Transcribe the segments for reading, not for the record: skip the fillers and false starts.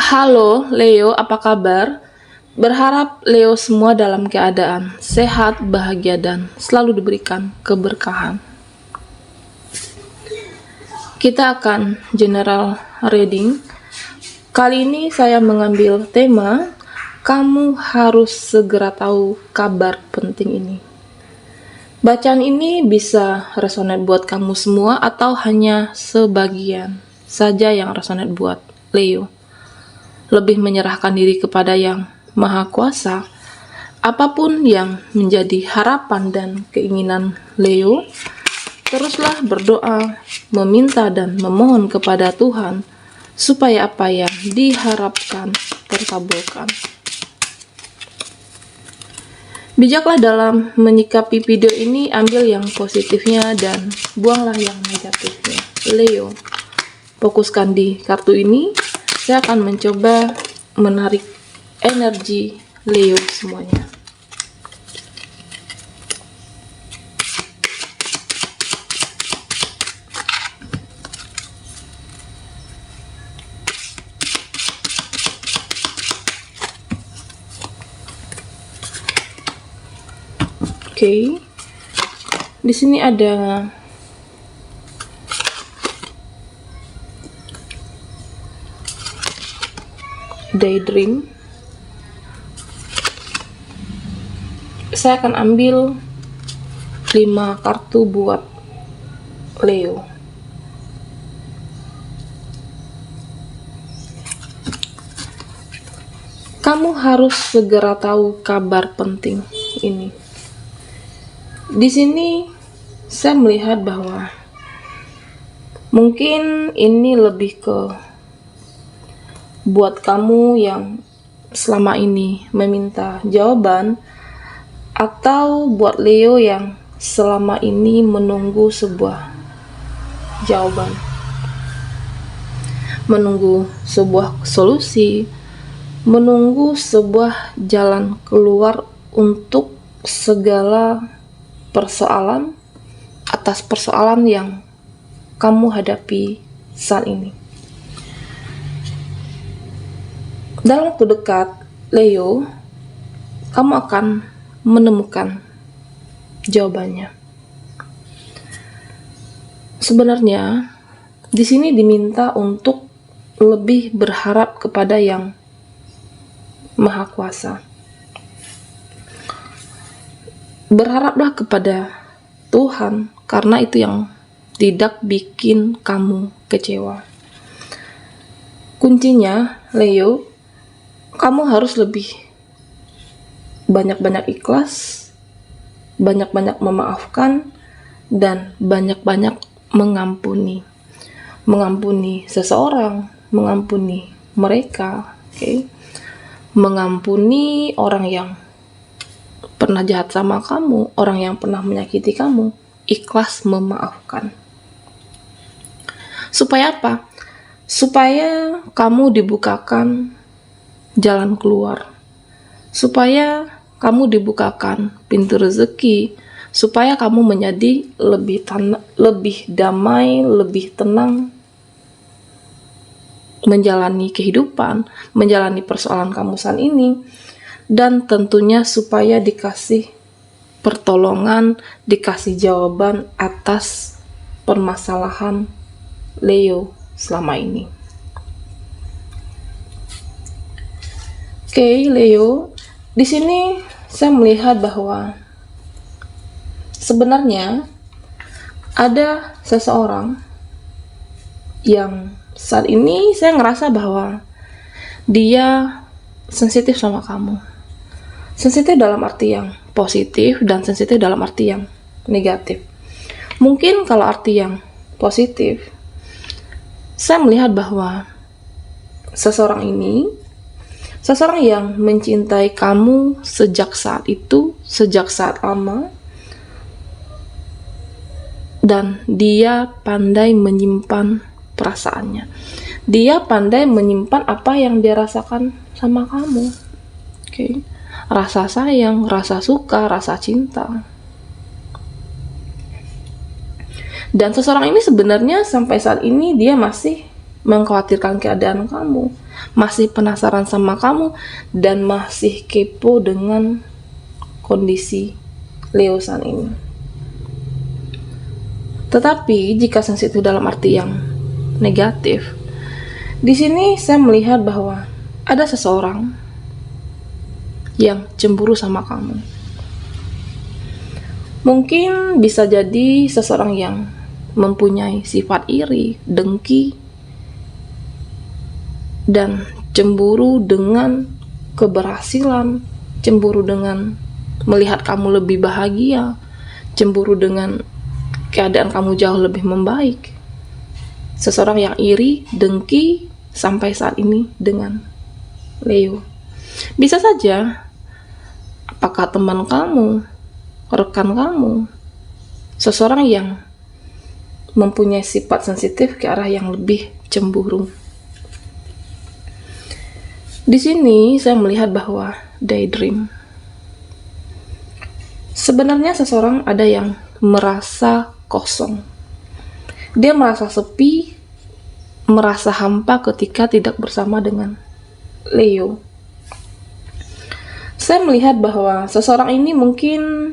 Halo Leo, apa kabar? Berharap Leo semua dalam keadaan sehat, bahagia, dan selalu diberikan keberkahan. Kita akan general reading. Kali ini saya mengambil tema, kamu harus segera tahu kabar penting ini. Bacaan ini bisa resonate buat kamu semua atau hanya sebagian saja yang resonate buat Leo. Lebih menyerahkan diri kepada Yang Maha Kuasa, apapun yang menjadi harapan dan keinginan Leo, teruslah berdoa, meminta dan memohon kepada Tuhan supaya apa yang diharapkan terkabulkan. Bijaklah dalam menyikapi video ini, ambil yang positifnya dan buanglah yang negatifnya. Leo, fokuskan di kartu ini. Saya akan mencoba menarik energi Leo semuanya. Oke. Di sini ada Daydream. Saya akan ambil 5 kartu buat Leo. Kamu harus segera tahu kabar penting ini. Di sini saya melihat bahwa mungkin ini lebih ke buat kamu yang selama ini meminta jawaban, atau buat Leo yang selama ini menunggu sebuah jawaban, menunggu sebuah solusi, menunggu sebuah jalan keluar untuk segala persoalan atas persoalan yang kamu hadapi saat ini. Dalam waktu dekat, Leo, kamu akan menemukan jawabannya. Sebenarnya, di sini diminta untuk lebih berharap kepada Yang Maha Kuasa. Berharaplah kepada Tuhan, karena itu yang tidak bikin kamu kecewa. Kuncinya, Leo, kamu harus lebih banyak-banyak ikhlas, banyak-banyak memaafkan, dan banyak-banyak mengampuni. Mengampuni seseorang, mengampuni mereka, mengampuni orang yang pernah jahat sama kamu, orang yang pernah menyakiti kamu, ikhlas memaafkan. Supaya apa? Supaya kamu dibukakan jalan keluar, supaya kamu dibukakan pintu rezeki, supaya kamu menjadi lebih damai, lebih tenang menjalani kehidupan, menjalani persoalan kamu saat ini, dan tentunya supaya dikasih pertolongan, dikasih jawaban atas permasalahan Leo selama ini. Oke, Leo, di sini saya melihat bahwa sebenarnya ada seseorang yang saat ini saya ngerasa bahwa dia sensitif sama kamu. Sensitif dalam arti yang positif dan sensitif dalam arti yang negatif. Mungkin kalau arti yang positif, saya melihat bahwa seseorang yang mencintai kamu sejak saat itu, sejak saat lama, dan dia pandai menyimpan perasaannya. Dia pandai menyimpan apa yang dia rasakan sama kamu. Rasa sayang, rasa suka, rasa cinta. Dan seseorang ini sebenarnya sampai saat ini dia masih mengkhawatirkan keadaan kamu, masih penasaran sama kamu, dan masih kepo dengan kondisi Leo saat ini. Tetapi jika sensitif dalam arti yang negatif, di sini saya melihat bahwa ada seseorang yang cemburu sama kamu. Mungkin bisa jadi seseorang yang mempunyai sifat iri, dengki, dan cemburu dengan keberhasilan, cemburu dengan melihat kamu lebih bahagia, cemburu dengan keadaan kamu jauh lebih membaik. Seseorang yang iri, dengki sampai saat ini dengan Leo. Bisa saja apakah teman kamu, rekan kamu, seseorang yang mempunyai sifat sensitif ke arah yang lebih cemburu. Di sini saya melihat bahwa daydream. Sebenarnya seseorang ada yang merasa kosong. Dia merasa sepi, merasa hampa ketika tidak bersama dengan Leo. Saya melihat bahwa seseorang ini mungkin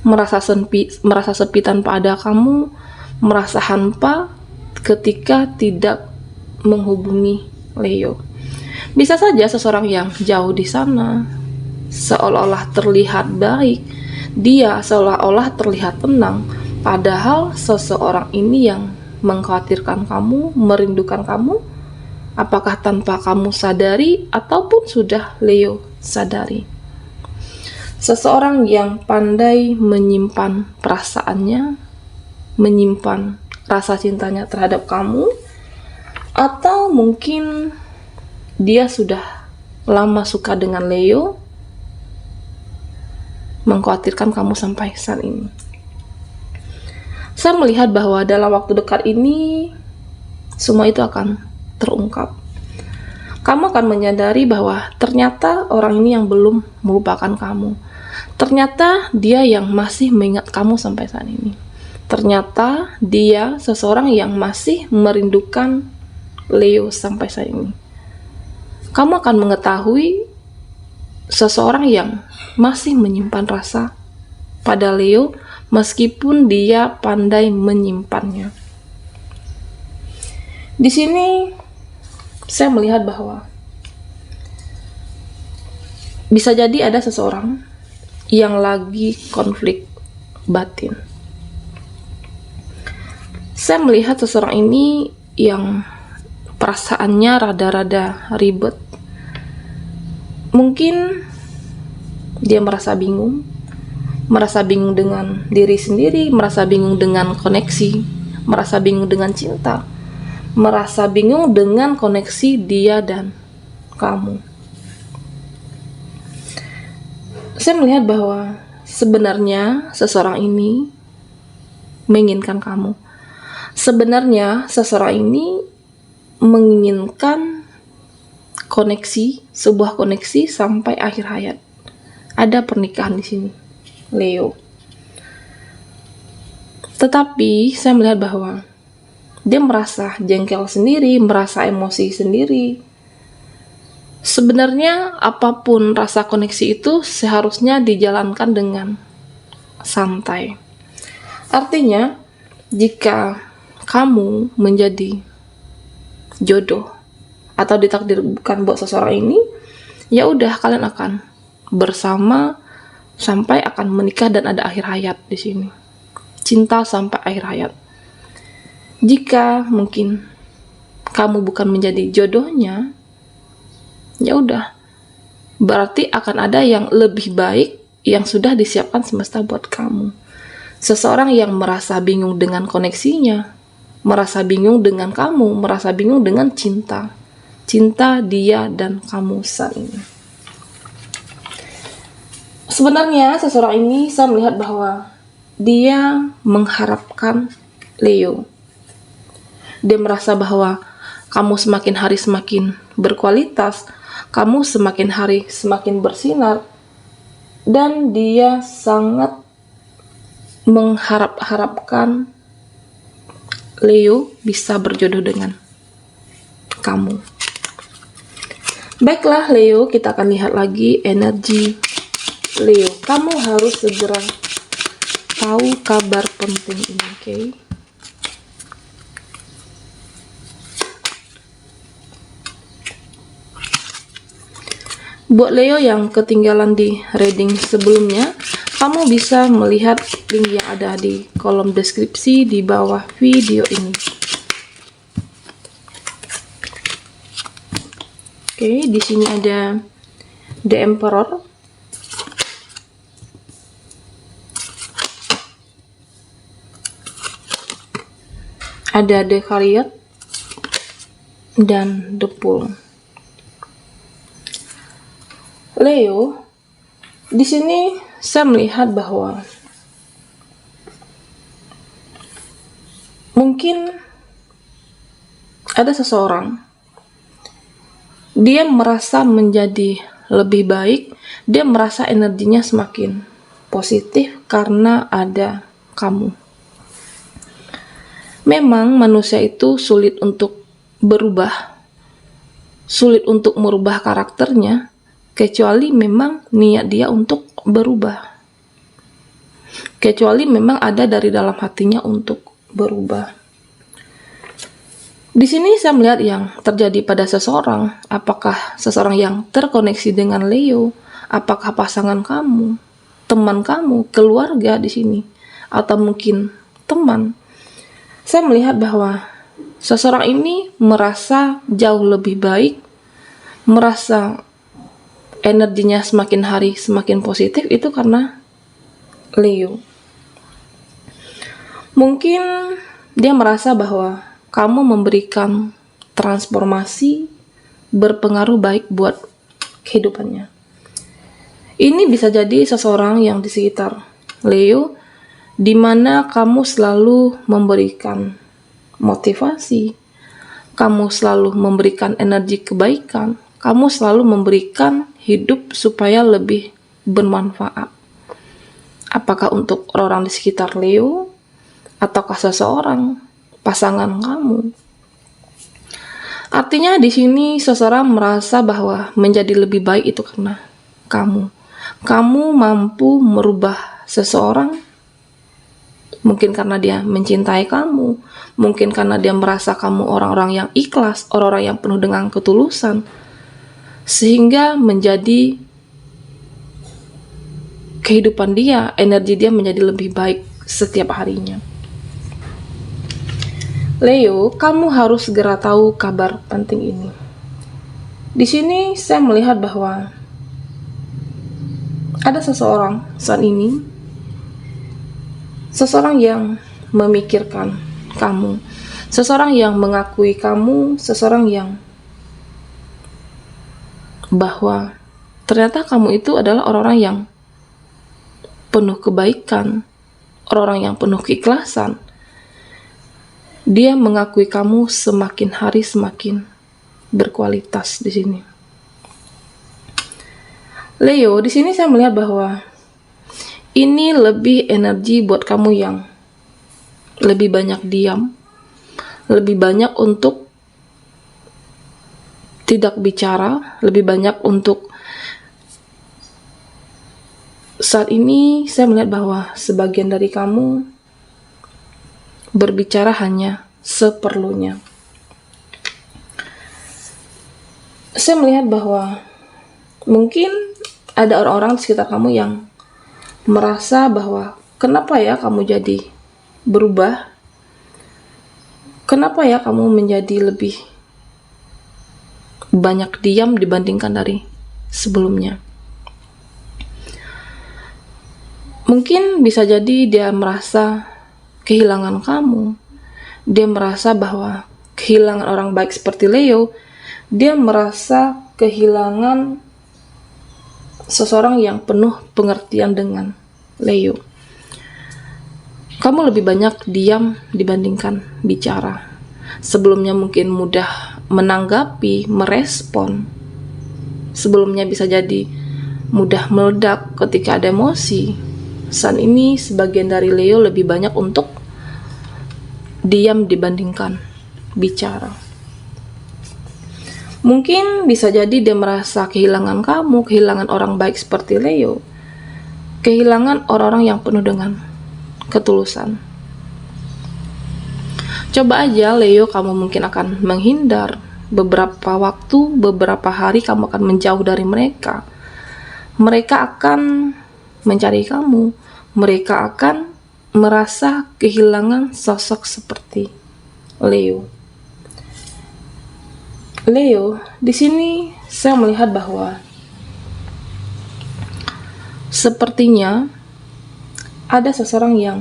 merasa sepi tanpa ada kamu, merasa hampa ketika tidak menghubungi Leo. Bisa saja seseorang yang jauh di sana seolah-olah terlihat baik, dia seolah-olah terlihat tenang, padahal seseorang ini yang mengkhawatirkan kamu, merindukan kamu, apakah tanpa kamu sadari ataupun sudah Leo sadari. Seseorang yang pandai menyimpan perasaannya, menyimpan rasa cintanya terhadap kamu, atau mungkin dia sudah lama suka dengan Leo, mengkhawatirkan kamu sampai saat ini. Saya melihat bahwa dalam waktu dekat ini semua itu akan terungkap. Kamu akan menyadari bahwa ternyata orang ini yang belum melupakan kamu. Ternyata dia yang masih mengingat kamu sampai saat ini. Ternyata dia seseorang yang masih merindukan Leo sampai saat ini. Kamu akan mengetahui seseorang yang masih menyimpan rasa pada Leo meskipun dia pandai menyimpannya. Di sini saya melihat bahwa bisa jadi ada seseorang yang lagi konflik batin. Saya melihat seseorang ini yang perasaannya rada-rada ribet. Mungkin dia merasa bingung dengan diri sendiri, merasa bingung dengan koneksi, merasa bingung dengan cinta, merasa bingung dengan koneksi dia dan kamu. Saya melihat bahwa sebenarnya seseorang ini menginginkan kamu. Sebenarnya seseorang ini menginginkan koneksi, sebuah koneksi sampai akhir hayat. Ada pernikahan di sini, Leo. Tetapi saya melihat bahwa dia merasa jengkel sendiri, merasa emosi sendiri. Sebenarnya apapun rasa koneksi itu seharusnya dijalankan dengan santai. Artinya, jika kamu menjadi jodoh atau ditakdirkan buat seseorang ini, ya udah kalian akan bersama sampai akan menikah dan ada akhir hayat di sini. Cinta sampai akhir hayat. Jika mungkin kamu bukan menjadi jodohnya, ya udah, berarti akan ada yang lebih baik yang sudah disiapkan semesta buat kamu. Seseorang yang merasa bingung dengan koneksinya, merasa bingung dengan kamu, merasa bingung dengan cinta dia dan kamu saat ini. Sebenarnya seseorang ini saya melihat bahwa dia mengharapkan Leo. Dia merasa bahwa kamu semakin hari semakin berkualitas, kamu semakin hari semakin bersinar, dan dia sangat mengharapkan Leo bisa berjodoh dengan kamu. Baiklah Leo, kita akan lihat lagi energi Leo. Kamu harus segera tahu kabar penting ini, oke? Buat Leo yang ketinggalan di reading sebelumnya, kamu bisa melihat link yang ada di kolom deskripsi di bawah video ini. Oke, di sini ada The Emperor, ada The Chariot, dan The Fool. Leo, di sini saya melihat bahwa mungkin ada seseorang, dia merasa menjadi lebih baik, dia merasa energinya semakin positif karena ada kamu. Memang manusia itu sulit untuk berubah, sulit untuk merubah karakternya, kecuali memang niat dia untuk berubah. Kecuali memang ada dari dalam hatinya untuk berubah. Di sini saya melihat yang terjadi pada seseorang, apakah seseorang yang terkoneksi dengan Leo, apakah pasangan kamu, teman kamu, keluarga di sini, atau mungkin teman. Saya melihat bahwa seseorang ini merasa jauh lebih baik, merasa energinya semakin hari semakin positif, itu karena Leo. Mungkin dia merasa bahwa kamu memberikan transformasi berpengaruh baik buat kehidupannya. Ini bisa jadi seseorang yang di sekitar Leo, di mana kamu selalu memberikan motivasi, kamu selalu memberikan energi kebaikan, kamu selalu memberikan hidup supaya lebih bermanfaat. Apakah untuk orang di sekitar Leo, ataukah seseorang, pasangan kamu. Artinya di sini seseorang merasa bahwa menjadi lebih baik itu karena kamu. Kamu mampu merubah seseorang, mungkin karena dia mencintai kamu, mungkin karena dia merasa kamu orang-orang yang ikhlas, orang-orang yang penuh dengan ketulusan, sehingga menjadi kehidupan dia, energi dia menjadi lebih baik setiap harinya. Leo, kamu harus segera tahu kabar penting ini. Di sini saya melihat bahwa ada seseorang saat ini, seseorang yang memikirkan kamu, seseorang yang mengakui kamu, seseorang yang bahwa ternyata kamu itu adalah orang-orang yang penuh kebaikan, orang-orang yang penuh keikhlasan. Dia mengakui kamu semakin hari semakin berkualitas di sini. Leo, di sini saya melihat bahwa ini lebih energi buat kamu yang lebih banyak diam, lebih banyak untuk tidak bicara, lebih banyak untuk saat ini saya melihat bahwa sebagian dari kamu berbicara hanya seperlunya. Saya melihat bahwa mungkin ada orang-orang di sekitar kamu yang merasa bahwa kenapa ya kamu jadi berubah? Kenapa ya kamu menjadi lebih banyak diam dibandingkan dari sebelumnya? Mungkin bisa jadi dia merasa kehilangan kamu. Dia merasa bahwa kehilangan orang baik seperti Leo. Dia merasa kehilangan seseorang yang penuh pengertian dengan Leo. Kamu lebih banyak diam dibandingkan bicara. Sebelumnya mungkin mudah menanggapi, merespon. Sebelumnya bisa jadi mudah meledak ketika ada emosi. Saat ini sebagian dari Leo lebih banyak untuk diam dibandingkan bicara. Mungkin bisa jadi dia merasa kehilangan kamu, kehilangan orang baik seperti Leo, kehilangan orang-orang yang penuh dengan ketulusan. Coba aja Leo, kamu mungkin akan menghindar beberapa waktu, beberapa hari kamu akan menjauh dari mereka. Mereka akan mencari kamu, mereka akan merasa kehilangan sosok seperti Leo. Leo, di sini saya melihat bahwa sepertinya ada seseorang yang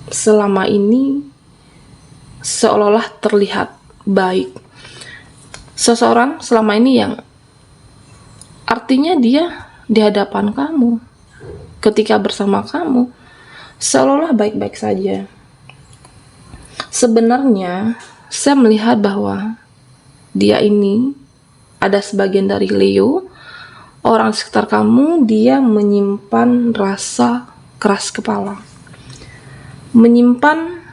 selama ini seolah-olah terlihat baik. Seseorang selama ini yang artinya dia di hadapan kamu, ketika bersama kamu, seolah-olah baik-baik saja. Sebenarnya saya melihat bahwa dia ini ada sebagian dari Leo, orang sekitar kamu, dia menyimpan rasa keras kepala, menyimpan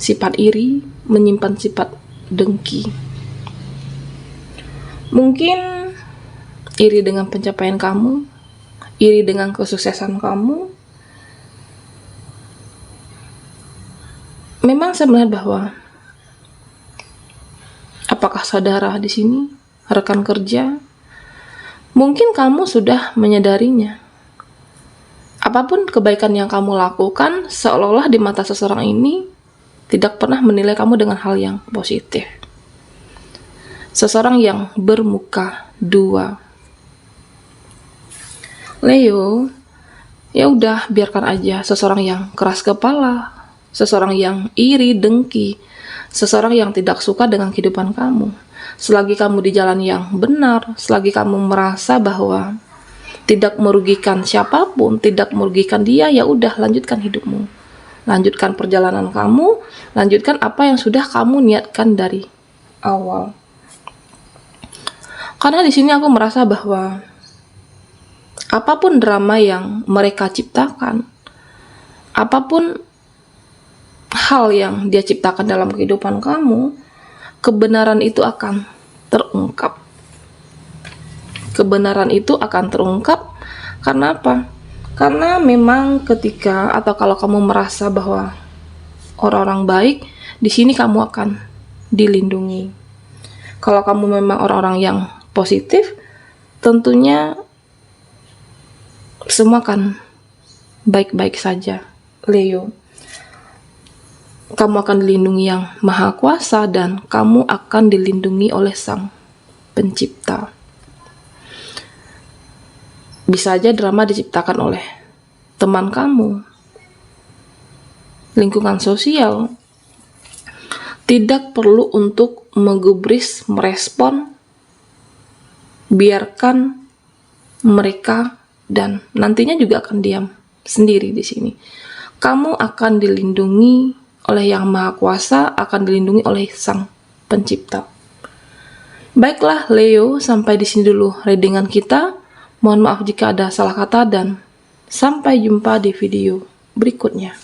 sifat iri, menyimpan sifat dengki. Mungkin iri dengan pencapaian kamu, iri dengan kesuksesan kamu. Memang saya melihat bahwa apakah saudara di sini, rekan kerja, mungkin kamu sudah menyadarinya. Apapun kebaikan yang kamu lakukan, seolah-olah di mata seseorang ini tidak pernah menilai kamu dengan hal yang positif. Seseorang yang bermuka dua. Leo, ya udah, biarkan aja seseorang yang keras kepala, seseorang yang iri, dengki, seseorang yang tidak suka dengan kehidupan kamu. Selagi kamu di jalan yang benar, selagi kamu merasa bahwa tidak merugikan siapapun, tidak merugikan dia, ya udah, lanjutkan hidupmu. Lanjutkan perjalanan kamu, lanjutkan apa yang sudah kamu niatkan dari awal. Karena di sini aku merasa bahwa apapun drama yang mereka ciptakan, apapun hal yang dia ciptakan dalam kehidupan kamu, kebenaran itu akan terungkap. Kebenaran itu akan terungkap. Karena apa? Karena memang ketika, atau kalau kamu merasa bahwa orang-orang baik, di sini kamu akan dilindungi. Kalau kamu memang orang-orang yang positif, tentunya semua akan baik-baik saja, Leo. Kamu akan dilindungi yang Maha Kuasa dan kamu akan dilindungi oleh Sang Pencipta. Bisa aja drama diciptakan oleh teman kamu, lingkungan sosial. Tidak perlu untuk menggubris, merespon. Biarkan mereka dan nantinya juga akan diam sendiri di sini. Kamu akan dilindungi oleh Yang Maha Kuasa, akan dilindungi oleh Sang Pencipta. Baiklah Leo, sampai di sini dulu readingan kita. Mohon maaf jika ada salah kata dan sampai jumpa di video berikutnya.